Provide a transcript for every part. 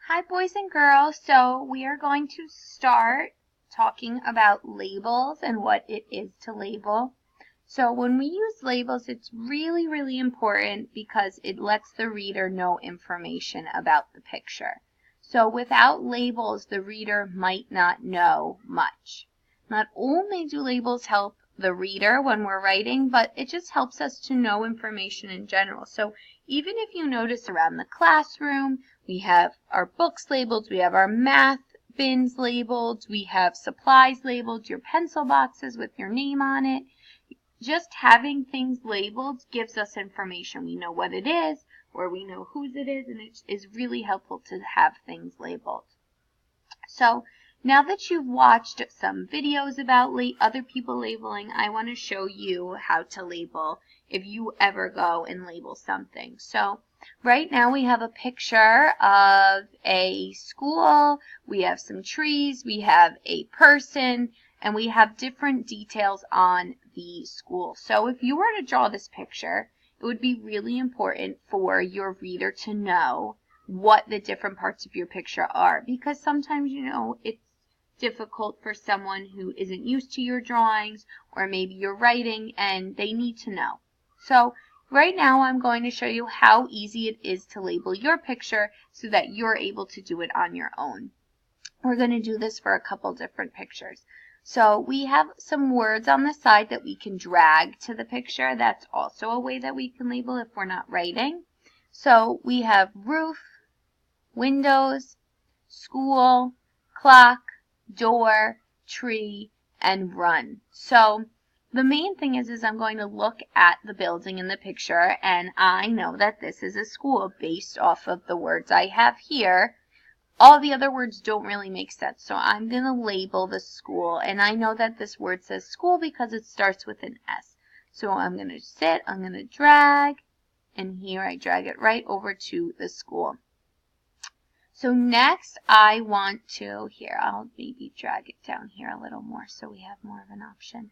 Hi boys and girls, so we are going to start talking about labels and what it is to label. So when we use labels, it's really important because it lets the reader know information about the picture. So without labels, the reader might not know much. Not only do labels help the reader when we're writing, but it just helps us to know information in general. So even if you notice around the classroom, we have our books labeled, we have our math bins labeled, we have supplies labeled, your pencil boxes with your name on it. Just having things labeled gives us information. We know what it is, or we know whose it is, and it is really helpful to have things labeled. So now that you've watched some videos about other people labeling, I want to show you how to label if you ever go and label something. So right now we have a picture of a school, we have some trees, we have a person, and we have different details on the school. So if you were to draw this picture, it would be really important for your reader to know what the different parts of your picture are, because sometimes it's difficult for someone who isn't used to your drawings, or maybe you're writing and they need to know. So right now I'm going to show you how easy it is to label your picture so that you're able to do it on your own. We're going to do this for a couple different pictures. So we have some words on the side that we can drag to the picture. That's also a way that we can label if we're not writing. So we have roof, windows, school, clock, door, tree, and run. So the main thing is I'm going to look at the building in the picture, and I know that this is a school based off of the words I have here. All the other words don't really make sense, so I'm going to label the school, and I know that this word says school because it starts with an S. So I'm going to sit, I'm going to drag, and here I drag it right over to the school. So next I want to, I'll maybe drag it down here a little more so we have more of an option.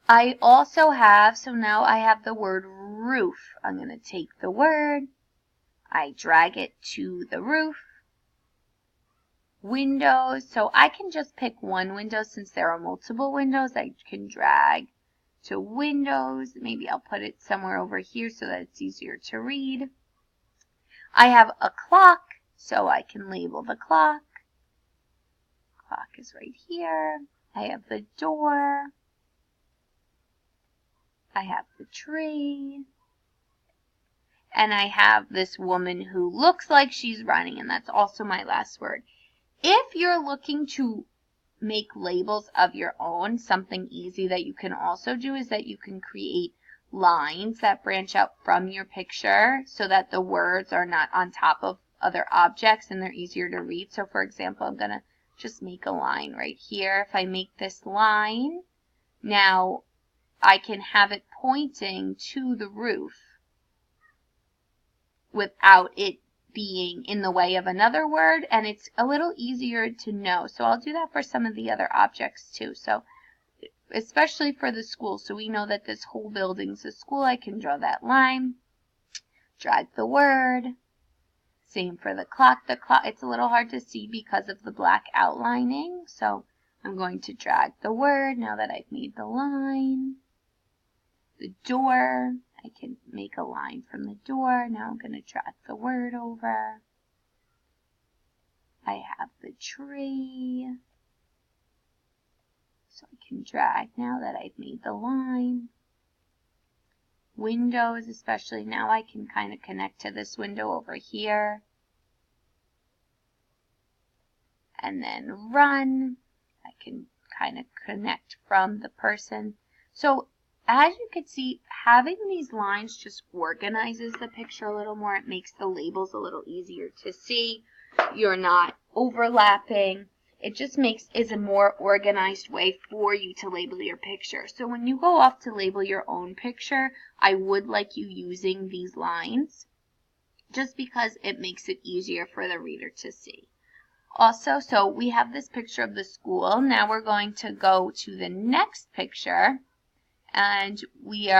I also have, so now I have the word roof. I'm going to take the word, I drag it to the roof. Windows, so I can just pick one window since there are multiple windows. I can drag to windows. Maybe I'll put it somewhere over here so that it's easier to read. I have a clock, so I can label the clock. Clock is right here. I have the door. I have the tree. And I have this woman who looks like she's running, and that's also my last word. If you're looking to make labels of your own, something easy that you can also do is that you can create lines that branch out from your picture so that the words are not on top of other objects and they're easier to read. So for example, I'm going to just make a line right here. If I make this line, now I can have it pointing to the roof without it being in the way of another word, and it's a little easier to know. So I'll do that for some of the other objects too. So especially for the school, so we know that this whole building's a school, I can draw that line, drag the word. Same for the clock. The clock, it's a little hard to see because of the black outlining, so I'm going to drag the word now that I've made the line. The door, I can make a line from the door. Now I'm going to drag the word over. I have the tree, so I can drag now that I've made the line. Windows, especially now I can kind of connect to this window over here. And then run, I can kind of connect from the person. So as you can see, having these lines just organizes the picture a little more. It makes the labels a little easier to see. You're not overlapping. It just is a more organized way for you to label your picture. So when you go off to label your own picture, I would like you using these lines just because it makes it easier for the reader to see. Also, so we have this picture of the school. Now we're going to go to the next picture, And we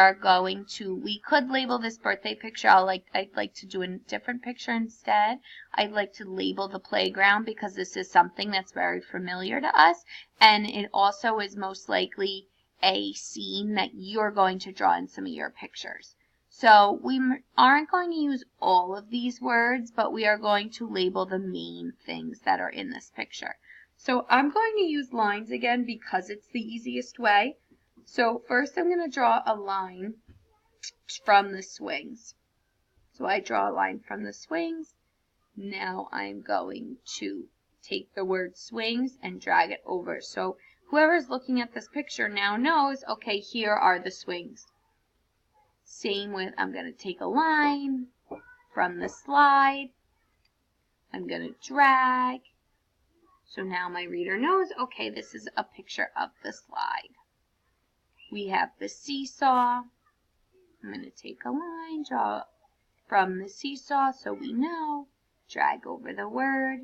could label this birthday picture. I'd like to do a different picture instead. I'd like to label the playground because this is something that's very familiar to us, and it also is most likely a scene that you're going to draw in some of your pictures. So we aren't going to use all of these words, but we are going to label the main things that are in this picture. So I'm going to use lines again because it's the easiest way. So first I'm going to draw a line from the swings. So I draw a line from the swings. Now I'm going to take the word swings and drag it over. So whoever's looking at this picture now knows, okay, here are the swings. Same with, I'm going to take a line from the slide. I'm going to drag. So now my reader knows, okay, this is a picture of the slide. We have the seesaw. I'm going to take a line, draw from the seesaw so we know. Drag over the word.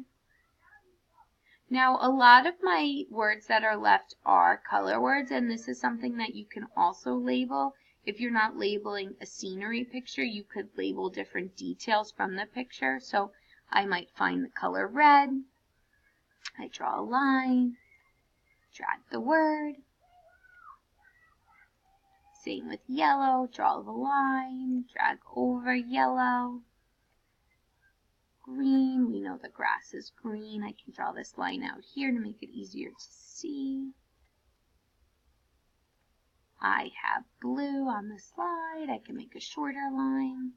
Now, a lot of my words that are left are color words, and this is something that you can also label. If you're not labeling a scenery picture, you could label different details from the picture. So I might find the color red. I draw a line, drag the word. Same with yellow, draw the line, drag over yellow. Green, we know the grass is green. I can draw this line out here to make it easier to see. I have blue on the slide. I can make a shorter line.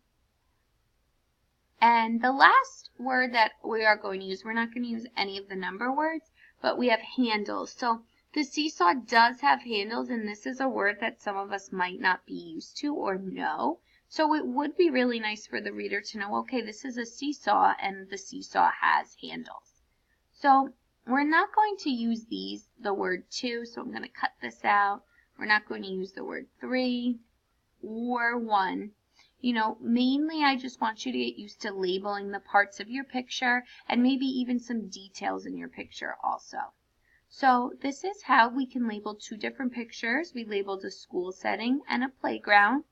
And the last word that we are going to use, we're not going to use any of the number words, but we have handles. So the seesaw does have handles, and this is a word that some of us might not be used to or know. So it would be really nice for the reader to know, okay, this is a seesaw and the seesaw has handles. So we're not going to use the word 2, so I'm going to cut this out. We're not going to use the word 3 or 1. You know, mainly I just want you to get used to labeling the parts of your picture and maybe even some details in your picture also. So this is how we can label 2 different pictures. We labeled a school setting and a playground.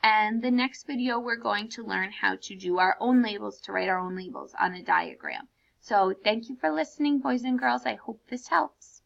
And the next video we're going to learn how to do our own labels, to write our own labels on a diagram. So thank you for listening, boys and girls. I hope this helps.